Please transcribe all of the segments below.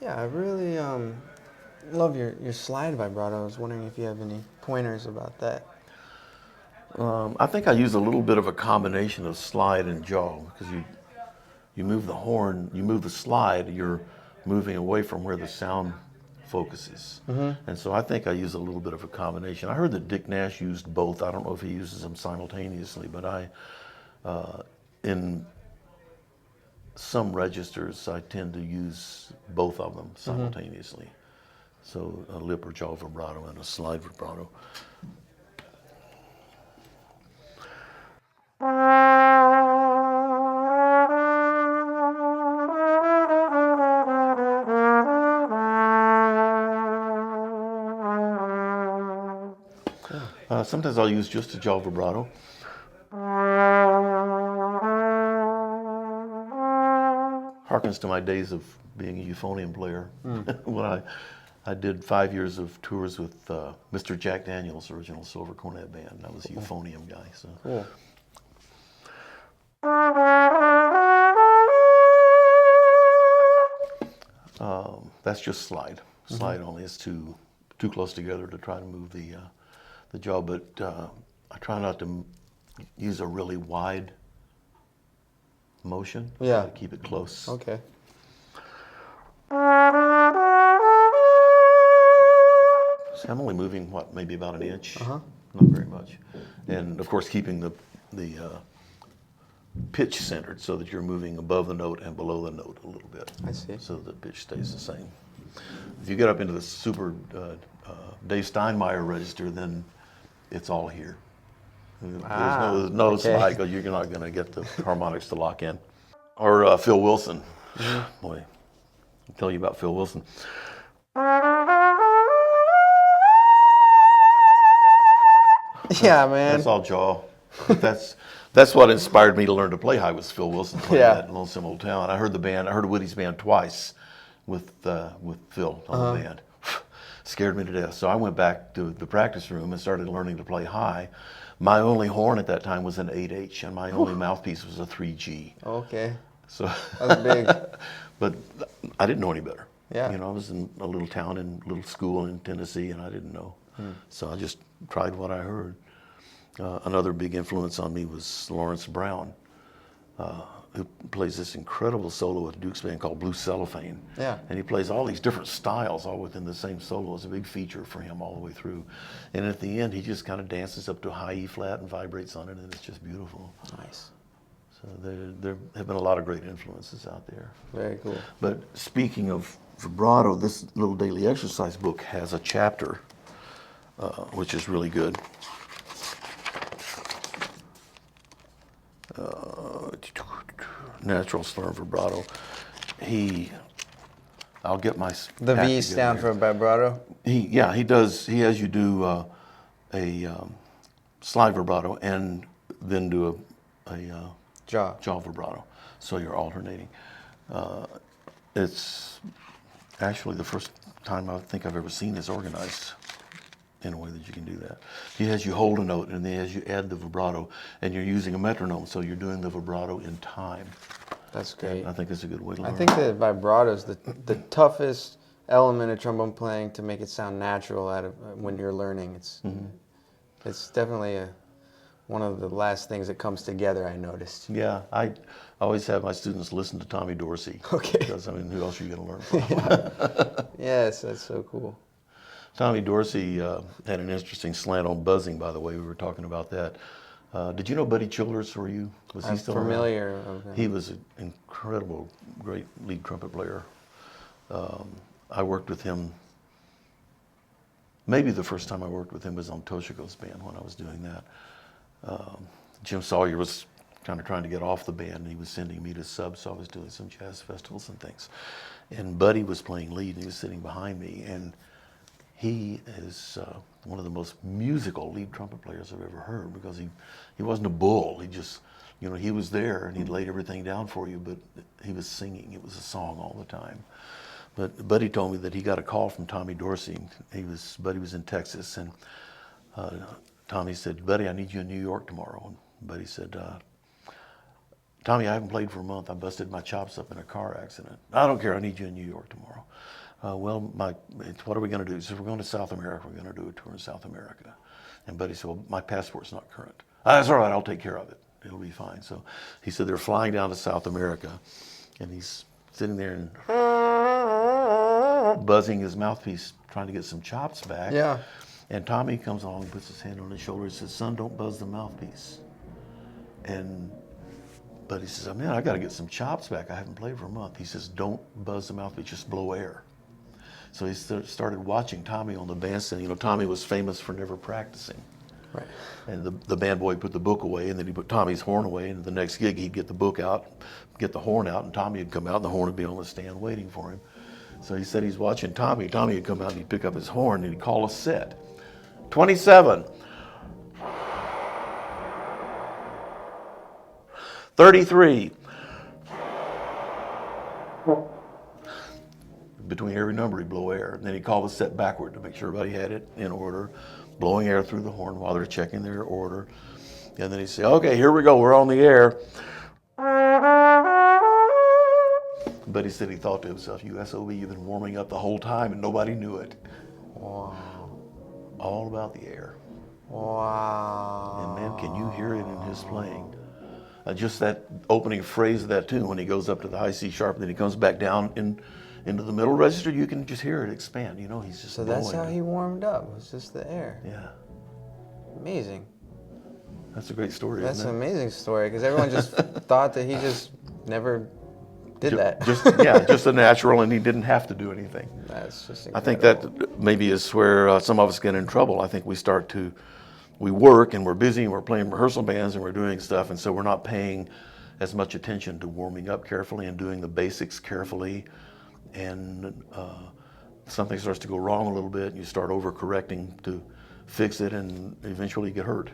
Yeah, I really love your slide vibrato. I was wondering if you have any pointers about that. I think I use a little bit of a combination of slide and jaw because you move the horn, you move the slide, you're moving away from where the sound focuses. And so I think I use a little bit of a combination. I heard that Dick Nash used both. I don't know if he uses them simultaneously, but in some registers, I tend to use both of them simultaneously. So a lip or jaw vibrato and a slide vibrato. Sometimes I'll use just a jaw vibrato. Harkens to my days of being a euphonium player. When I did 5 years of tours with Mr. Jack Daniels' original silver cornet band. I was a euphonium guy. So. Cool. That's just slide. Slide only. It's too close together to try to move the jaw, but I try not to use a really wide motion. Yeah. To keep it close. Okay. So I'm only moving, maybe about an inch? Uh-huh. Not very much. And of course, keeping the pitch centered so that you're moving above the note and below the note a little bit. I see. So the pitch stays the same. If you get up into the super Dave Steinmeier register, then it's all here. There's no slide because you're not going to get the harmonics to lock in. Or Phil Wilson. Boy, I'll tell you about Phil Wilson. Yeah, man. That's all jaw. That's what inspired me to learn to play high was Phil Wilson playing that in Lonesome Old Town. I heard Woody's band twice with Phil on the band. Scared me to death. So I went back to the practice room and started learning to play high. My only horn at that time was an 8H, and my only mouthpiece was a 3G. Okay. So That's big. But I didn't know any better. Yeah. You know, I was in a little town and little school in Tennessee, and I didn't know. So I just tried what I heard. Another big influence on me was Lawrence Brown, who plays this incredible solo with Duke's band called Blue Cellophane. Yeah. And he plays all these different styles all within the same solo. It's a big feature for him all the way through. And at the end, he just kind of dances up to a high E flat and vibrates on it, and it's just beautiful. Nice. So there have been a lot of great influences out there. Very cool. But speaking of vibrato, this little daily exercise book has a chapter, which is really good. Natural slur vibrato. I'll get my The V stand for vibrato? He does. He has you do a slide vibrato and then do a jaw vibrato. So you're alternating. It's actually the first time I think I've ever seen this organized in a way that you can do that. He has you hold a note and then as you add the vibrato, and you're using a metronome, so you're doing the vibrato in time. That's great. And I think it's a good way to learn. I think the vibrato is the toughest element of trombone playing to make it sound natural when you're learning. It's definitely one of the last things that comes together, I noticed. Yeah, I always have my students listen to Tommy Dorsey. Okay. Because, I mean, who else are you going to learn from? Yes, that's so cool. Tommy Dorsey had an interesting slant on buzzing, by the way. We were talking about that. Did you know Buddy Childers? Was he still familiar around? with him. He was an incredible, great lead trumpet player. I worked with him. Maybe the first time I worked with him was on Toshiko's band when I was doing that. Jim Sawyer was kind of trying to get off the band, and he was sending me to sub, so I was doing some jazz festivals and things. And Buddy was playing lead, and he was sitting behind me, and he is one of the most musical lead trumpet players I've ever heard, because he wasn't a bull. He just, he was there and he laid everything down for you, but he was singing. It was a song all the time. But Buddy told me that he got a call from Tommy Dorsey. Buddy was in Texas, and Tommy said, "Buddy, I need you in New York tomorrow." And Buddy said, Tommy, I haven't played for a month. I busted my chops up in a car accident. I don't care. I need you in New York tomorrow. What are we going to do? He said, we're going to South America. We're going to do a tour in South America. And Buddy said, well, my passport's not current. That's all right. I'll take care of it. It'll be fine. So he said they're flying down to South America, and he's sitting there and buzzing his mouthpiece, trying to get some chops back. Yeah. And Tommy comes along and puts his hand on his shoulder and says, son, don't buzz the mouthpiece. And Buddy says, oh, man, I got to get some chops back. I haven't played for a month. He says, don't buzz the mouthpiece, just blow air. So he started watching Tommy on the bandstand. You know, Tommy was famous for never practicing. Right. And the band boy put the book away, and then he put Tommy's horn away, and the next gig he'd get the book out, get the horn out, and Tommy would come out, and the horn would be on the stand waiting for him. So he said he's watching Tommy. Tommy would come out, and he'd pick up his horn, and he'd call a set. 27. 33. Between every number, he'd blow air. And then he'd call the set backward to make sure everybody had it in order, blowing air through the horn while they're checking their order. And then he'd say, okay, here we go, we're on the air. But he said he thought to himself, you SOB, you've been warming up the whole time and nobody knew it. Wow. All about the air. Wow. And man, can you hear it in his playing? Just that opening phrase of that tune, when he goes up to the high C sharp, and then he comes back down into the middle register, you can just hear it expand. You know, he's just So that's how he warmed up, was just the air. Yeah. Amazing. That's a great story, That's isn't an it? amazing story, because everyone just thought that he just never did that. Just a natural, and he didn't have to do anything. That's just I think incredible. that maybe is where some of us get in trouble. I think we work and we're busy and we're playing rehearsal bands and we're doing stuff, and so we're not paying as much attention to warming up carefully and doing the basics carefully. And something starts to go wrong a little bit, and you start overcorrecting to fix it, and eventually you get hurt.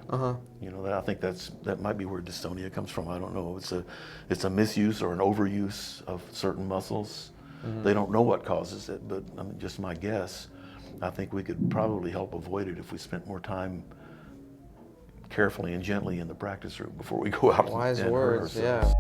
You know, I think that might be where dystonia comes from. I don't know. It's a misuse or an overuse of certain muscles. They don't know what causes it, but I mean, just my guess. I think we could probably help avoid it if we spent more time carefully and gently in the practice room before we go out Wise and hurt words, ourselves. yeah.